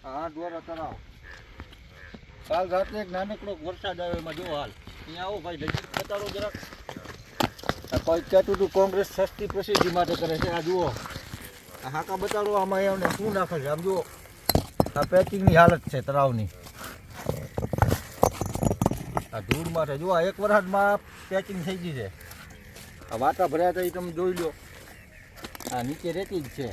હા દ્વારા તળાવ કાલ રાત્રે એક નાનકડો વરસાદ આવ્યો એમાં જો હાલ અહીંયા આવો ભાઈ નજીક બતાડો જરાક. આ કોઈ કહેતું હતું કોંગ્રેસ સસ્તી પ્રસિદ્ધિ માટે કરે છે. આ જુઓ આ હાકા બતાડો આમાં એમને શું નાખે છે. આમ જુઓ આ પેકિંગની હાલત છે તળાવની. આ ધૂળ માટે જુઓ એક વરસાદમાં પેકિંગ થઈ ગઈ છે. આ વાટા ભર્યા હતા એ તમે જોઈ લો. આ નીચે રેતી જ છે.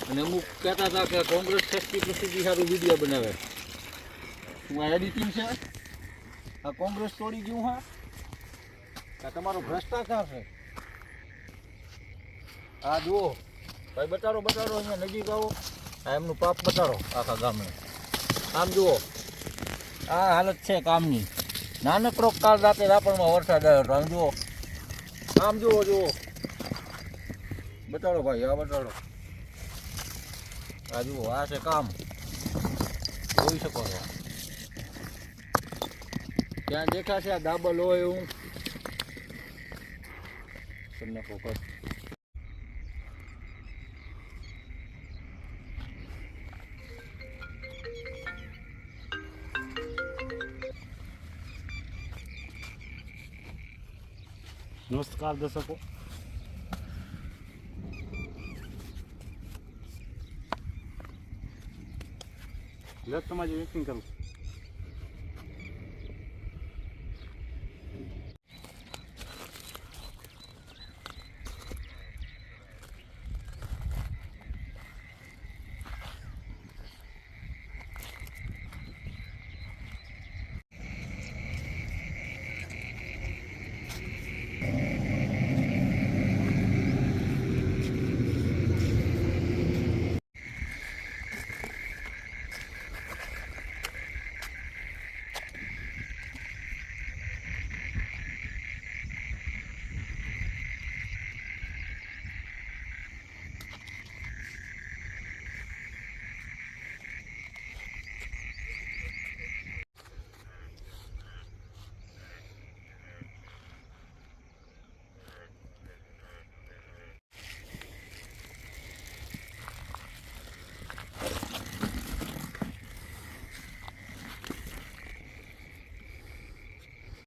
અને અમુક કહેતા હતા કે કોંગ્રેસ સસ્તી પ્રસિદ્ધિ સારું વિડીયો બનાવે. શું આ એડિટિંગ છે? આ કોંગ્રેસ તોડી ગયું હા? આ તમારો ભ્રષ્ટાચાર છે. આ જુઓ ભાઈ બતાડો અહીંયા નજીક આવો. આ એમનું પાપ બતાડો આખા ગામને. આમ જુઓ આ હાલત છે કામની. નાનકડો કાલ રાતે રાપરમાં વરસાદ આવ્યો હતો. આમ જુઓ જુઓ બતાડો ભાઈ આ બતાડો. આ જુઓ આ છે કામ જોઈ શકો છો. ત્યાં દેખાશે આ ડાબલ હોય એવું તમને ફોકસ. નમસ્કાર દર્શકો, તમારી એક્ટિંગ કરું.